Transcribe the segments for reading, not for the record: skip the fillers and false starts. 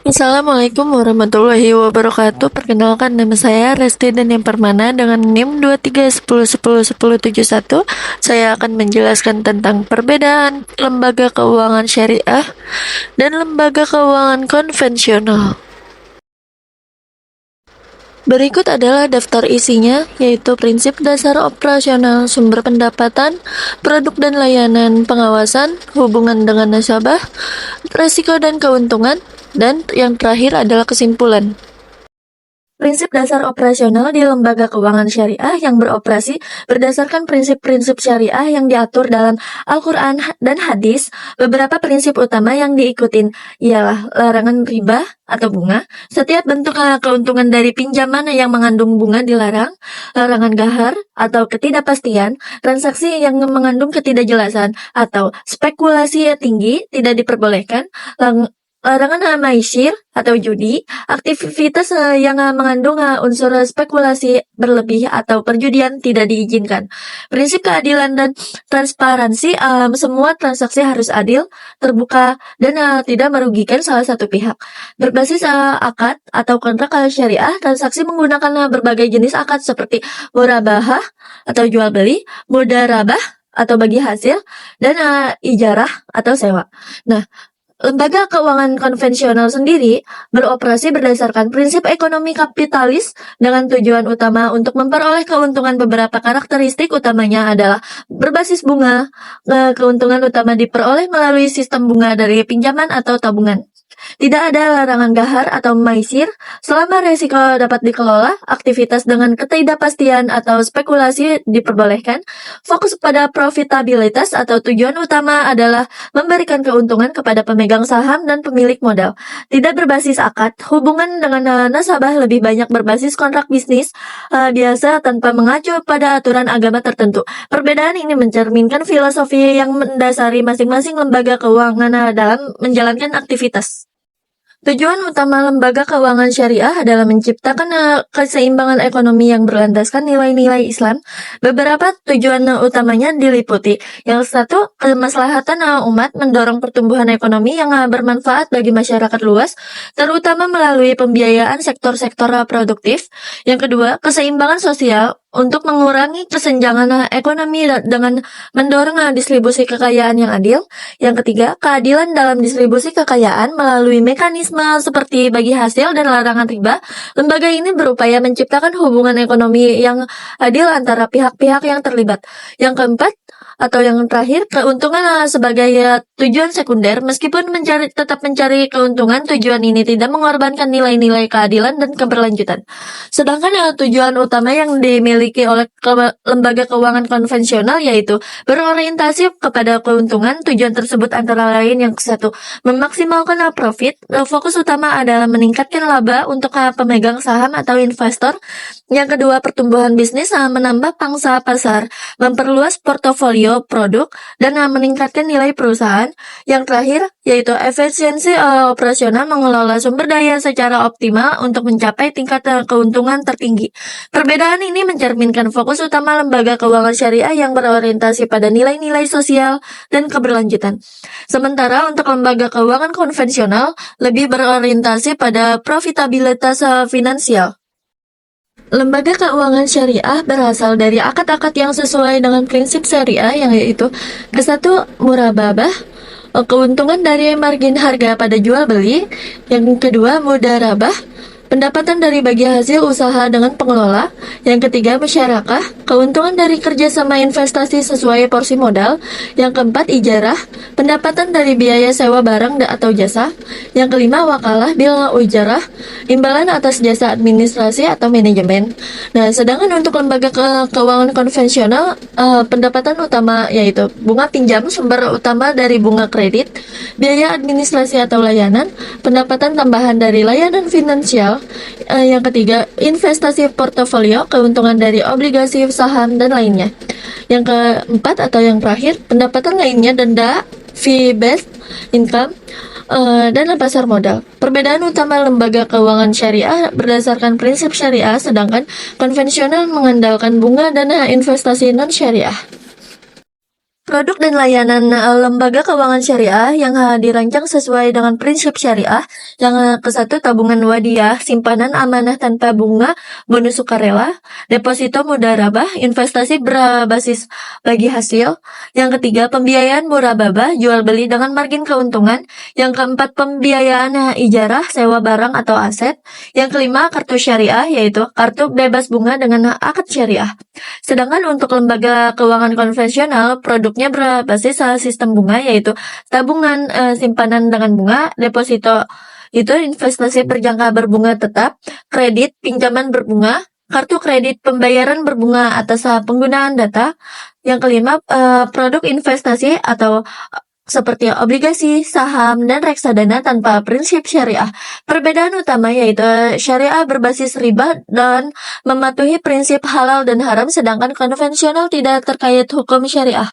Assalamualaikum warahmatullahi wabarakatuh. Perkenalkan, nama saya Resti dan yang Permana dengan NIM 2310101071. Saya akan menjelaskan tentang perbedaan lembaga keuangan syariah dan lembaga keuangan konvensional. Berikut adalah daftar isinya, yaitu prinsip dasar operasional, sumber pendapatan, produk dan layanan, pengawasan, hubungan dengan nasabah, resiko dan keuntungan, dan yang terakhir adalah kesimpulan. Prinsip dasar operasional di lembaga keuangan syariah yang beroperasi berdasarkan prinsip-prinsip syariah yang diatur dalam Al-Quran dan hadis. Beberapa prinsip utama yang diikutin ialah larangan riba atau bunga, setiap bentuk keuntungan dari pinjaman yang mengandung bunga dilarang, larangan gahar atau ketidakpastian, transaksi yang mengandung ketidakjelasan atau spekulasi tinggi tidak diperbolehkan, larangan maisir atau judi, aktivitas yang mengandung unsur spekulasi berlebih atau perjudian tidak diizinkan. Prinsip keadilan dan transparansi, semua transaksi harus adil, terbuka, dan tidak merugikan salah satu pihak. Berbasis akad atau kontrak syariah, transaksi menggunakan berbagai jenis akad seperti murabahah atau jual beli, mudarabah atau bagi hasil, dan ijarah atau sewa. Nah, lembaga keuangan konvensional sendiri beroperasi berdasarkan prinsip ekonomi kapitalis dengan tujuan utama untuk memperoleh keuntungan. Beberapa karakteristik utamanya adalah berbasis bunga. Keuntungan utama diperoleh melalui sistem bunga dari pinjaman atau tabungan. Tidak ada larangan gahar atau maisir selama resiko dapat dikelola. Aktivitas dengan ketidakpastian atau spekulasi diperbolehkan. Fokus pada profitabilitas atau tujuan utama adalah memberikan keuntungan kepada pemegang saham dan pemilik modal. Tidak berbasis akad, hubungan dengan nasabah lebih banyak berbasis kontrak bisnis biasa tanpa mengacu pada aturan agama tertentu. Perbedaan ini mencerminkan filosofi yang mendasari masing-masing lembaga keuangan dalam menjalankan aktivitas. Tujuan utama lembaga keuangan syariah adalah menciptakan keseimbangan ekonomi yang berlandaskan nilai-nilai Islam. Beberapa tujuan utamanya diliputi: yang satu, kemaslahatan umat, mendorong pertumbuhan ekonomi yang bermanfaat bagi masyarakat luas, terutama melalui pembiayaan sektor-sektor produktif. Yang kedua, keseimbangan sosial, untuk mengurangi kesenjangan ekonomi dengan mendorong distribusi kekayaan yang adil. Yang ketiga, keadilan dalam distribusi kekayaan melalui mekanisme seperti bagi hasil dan larangan riba. Lembaga ini berupaya menciptakan hubungan ekonomi yang adil antara pihak-pihak yang terlibat. Yang keempat, atau yang terakhir, keuntungan sebagai tujuan sekunder. Meskipun tetap mencari keuntungan, tujuan ini tidak mengorbankan nilai-nilai keadilan dan keberlanjutan. Sedangkan tujuan utama yang dimiliki oleh lembaga keuangan konvensional yaitu berorientasi kepada keuntungan. Tujuan tersebut antara lain: yang satu, memaksimalkan profit. Fokus utama adalah meningkatkan laba untuk pemegang saham atau investor. Yang kedua, pertumbuhan bisnis, menambah pangsa pasar, memperluas portofolio produk, dan meningkatkan nilai perusahaan. Yang terakhir, yaitu efisiensi operasional, mengelola sumber daya secara optimal untuk mencapai tingkat keuntungan tertinggi. Perbedaan ini mencerminkan fokus utama lembaga keuangan syariah yang berorientasi pada nilai-nilai sosial dan keberlanjutan. Sementara untuk lembaga keuangan konvensional lebih berorientasi pada profitabilitas finansial. Lembaga keuangan syariah berasal dari akad-akad yang sesuai dengan prinsip syariah, yang yaitu ke satu, murababah, keuntungan dari margin harga pada jual beli. Yang kedua, mudarabah, pendapatan dari bagi hasil usaha dengan pengelola. Yang ketiga, musyarakah, keuntungan dari kerjasama investasi sesuai porsi modal. Yang keempat, ijarah, pendapatan dari biaya sewa barang atau jasa. Yang kelima, wakalah bil ujarah, imbalan atas jasa administrasi atau manajemen. Nah, sedangkan untuk lembaga keuangan konvensional, pendapatan utama yaitu bunga pinjam, sumber utama dari bunga kredit, biaya administrasi atau layanan, pendapatan tambahan dari layanan finansial. Yang ketiga, investasi portofolio, keuntungan dari obligasi, saham, dan lainnya. Yang keempat atau yang terakhir, pendapatan lainnya, denda, fee-based income, dan pasar modal. Perbedaan utama lembaga keuangan syariah berdasarkan prinsip syariah, sedangkan konvensional mengandalkan bunga dan investasi non-syariah. Produk dan layanan lembaga keuangan syariah yang dirancang sesuai dengan prinsip syariah. Yang ke-1, tabungan wadiyah, simpanan amanah tanpa bunga, bonus sukarela, deposito mudharabah, investasi berbasis bagi hasil. Yang ketiga, pembiayaan murababah, jual beli dengan margin keuntungan. Yang keempat, pembiayaan ijarah, sewa barang atau aset. Yang kelima, kartu syariah, yaitu kartu bebas bunga dengan akad syariah. Sedangkan untuk lembaga keuangan konvensional, produknya berbasis sistem bunga, yaitu tabungan simpanan dengan bunga, deposito itu investasi berjangka berbunga tetap, kredit pinjaman berbunga, kartu kredit pembayaran berbunga atas penggunaan data. Yang kelima, produk investasi atau seperti obligasi, saham, dan reksadana tanpa prinsip syariah. Perbedaan utama yaitu syariah berbasis riba dan mematuhi prinsip halal dan haram, sedangkan konvensional tidak terkait hukum syariah.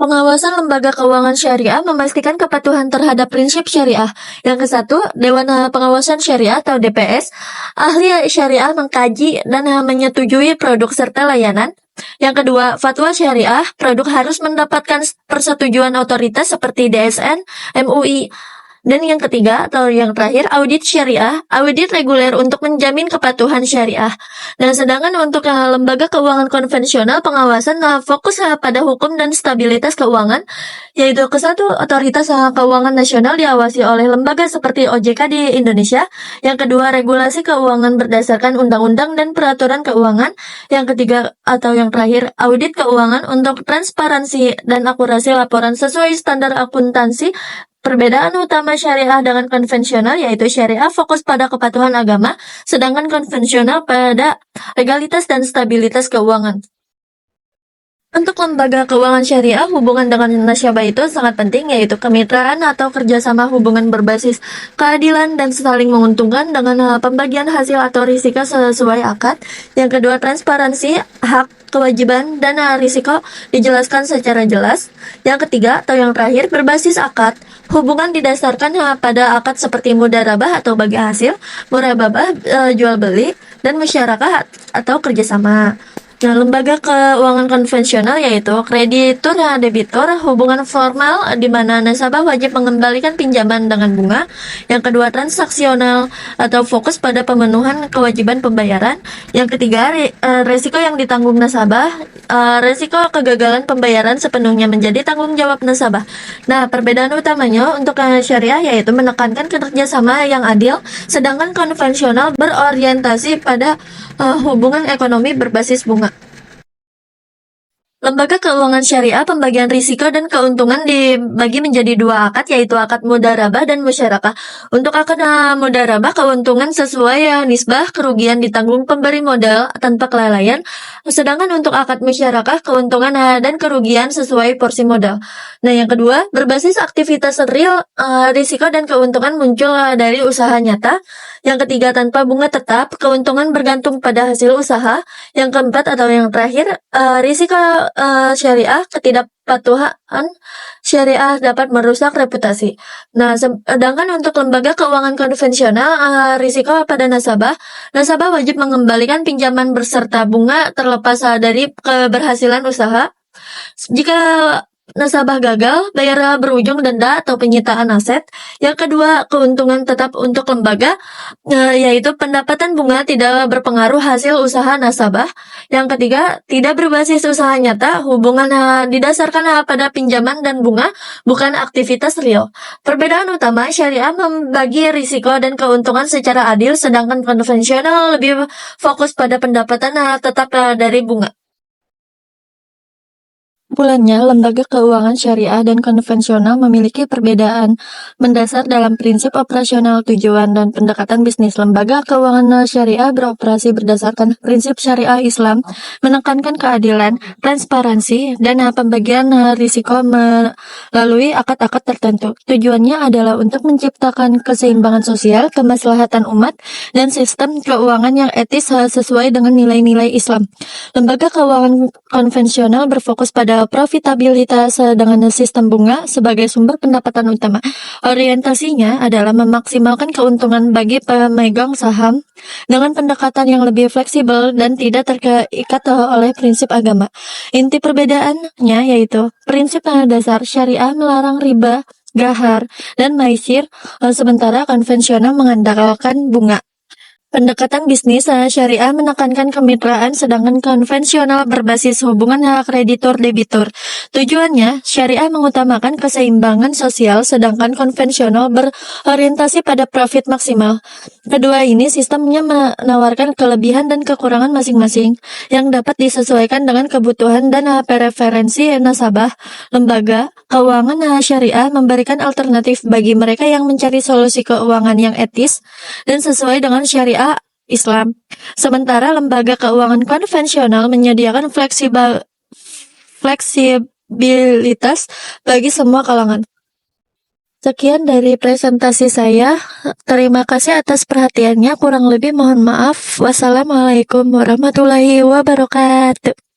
Pengawasan lembaga keuangan syariah memastikan kepatuhan terhadap prinsip syariah. Yang ke-1, Dewan Pengawasan Syariah atau DPS. Ahli syariah mengkaji dan menyetujui produk serta layanan. Yang kedua, fatwa syariah. Produk harus mendapatkan persetujuan otoritas seperti DSN, MUI. Dan yang ketiga atau yang terakhir, audit syariah, audit reguler untuk menjamin kepatuhan syariah. Nah, sedangkan untuk lembaga keuangan konvensional, pengawasan fokus pada hukum dan stabilitas keuangan, yaitu ke-1, otoritas keuangan nasional diawasi oleh lembaga seperti OJK di Indonesia. Yang kedua, regulasi keuangan berdasarkan undang-undang dan peraturan keuangan. Yang ketiga atau yang terakhir, audit keuangan untuk transparansi dan akurasi laporan sesuai standar akuntansi. Perbedaan utama syariah dengan konvensional yaitu syariah fokus pada kepatuhan agama, sedangkan konvensional pada legalitas dan stabilitas keuangan. Untuk lembaga keuangan syariah, hubungan dengan nasabah itu sangat penting, yaitu kemitraan atau kerjasama hubungan berbasis keadilan dan saling menguntungkan dengan pembagian hasil atau risiko sesuai akad. Yang kedua, transparansi, hak, kewajiban, dan risiko dijelaskan secara jelas. Yang ketiga atau yang terakhir, berbasis akad. Hubungan didasarkan pada akad seperti mudharabah atau bagi hasil, murababah, jual beli, dan musyarakah atau kerjasama. Nah, lembaga keuangan konvensional yaitu kreditur dan debitur, hubungan formal di mana nasabah wajib mengembalikan pinjaman dengan bunga. Yang kedua, transaksional atau fokus pada pemenuhan kewajiban pembayaran. Yang ketiga, resiko yang ditanggung nasabah, resiko kegagalan pembayaran sepenuhnya menjadi tanggung jawab nasabah. Nah, perbedaan utamanya untuk syariah yaitu menekankan kerjasama yang adil, sedangkan konvensional berorientasi pada hubungan ekonomi berbasis bunga. Lembaga keuangan syariah, pembagian risiko dan keuntungan dibagi menjadi dua akad, yaitu akad mudharabah dan musyarakah. Untuk akad mudharabah, keuntungan sesuai nisbah kerugian ditanggung pemberi modal tanpa kelalaian. Sedangkan untuk akad musyarakah, keuntungan dan kerugian sesuai porsi modal. Nah, yang kedua, berbasis aktivitas real, risiko dan keuntungan muncul dari usaha nyata. Yang ketiga, tanpa bunga tetap, keuntungan bergantung pada hasil usaha. Yang keempat atau yang terakhir, risiko syariah, ketidakpatuhan syariah dapat merusak reputasi. Nah, sedangkan untuk lembaga keuangan konvensional, risiko pada nasabah wajib mengembalikan pinjaman berserta bunga terlepas dari keberhasilan usaha. Jika nasabah gagal, bayar berujung denda atau penyitaan aset. Yang kedua, keuntungan tetap untuk lembaga, yaitu pendapatan bunga tidak berpengaruh hasil usaha nasabah. Yang ketiga, tidak berbasis usaha nyata, hubungan didasarkan pada pinjaman dan bunga, bukan aktivitas real. Perbedaan utama, syariah membagi risiko dan keuntungan secara adil, sedangkan konvensional lebih fokus pada pendapatan tetap dari bunga. Bulannya, lembaga keuangan syariah dan konvensional memiliki perbedaan mendasar dalam prinsip operasional, tujuan, dan pendekatan bisnis. Lembaga keuangan syariah beroperasi berdasarkan prinsip syariah Islam, menekankan keadilan, transparansi, dan pembagian risiko melalui akad-akad tertentu. Tujuannya adalah untuk menciptakan keseimbangan sosial, kemaslahatan umat, dan sistem keuangan yang etis sesuai dengan nilai-nilai Islam. Lembaga keuangan konvensional berfokus pada profitabilitas dengan sistem bunga sebagai sumber pendapatan utama. Orientasinya adalah memaksimalkan keuntungan bagi pemegang saham dengan pendekatan yang lebih fleksibel dan tidak terikat oleh prinsip agama. Inti perbedaannya yaitu prinsip dasar syariah melarang riba, gahar, dan maisir, sementara konvensional mengandalkan bunga. Pendekatan bisnis syariah menekankan kemitraan, sedangkan konvensional berbasis hubungan hak kreditor-debitur. Tujuannya, syariah mengutamakan keseimbangan sosial, sedangkan konvensional berorientasi pada profit maksimal. Kedua ini sistemnya menawarkan kelebihan dan kekurangan masing-masing, yang dapat disesuaikan dengan kebutuhan dan preferensi nasabah. Lembaga keuangan syariah memberikan alternatif bagi mereka yang mencari solusi keuangan yang etis dan sesuai dengan syariah Islam. Sementara lembaga keuangan konvensional menyediakan fleksibilitas bagi semua kalangan. Sekian dari presentasi saya. Terima kasih atas perhatiannya. Kurang lebih mohon maaf. Wassalamualaikum warahmatullahi wabarakatuh.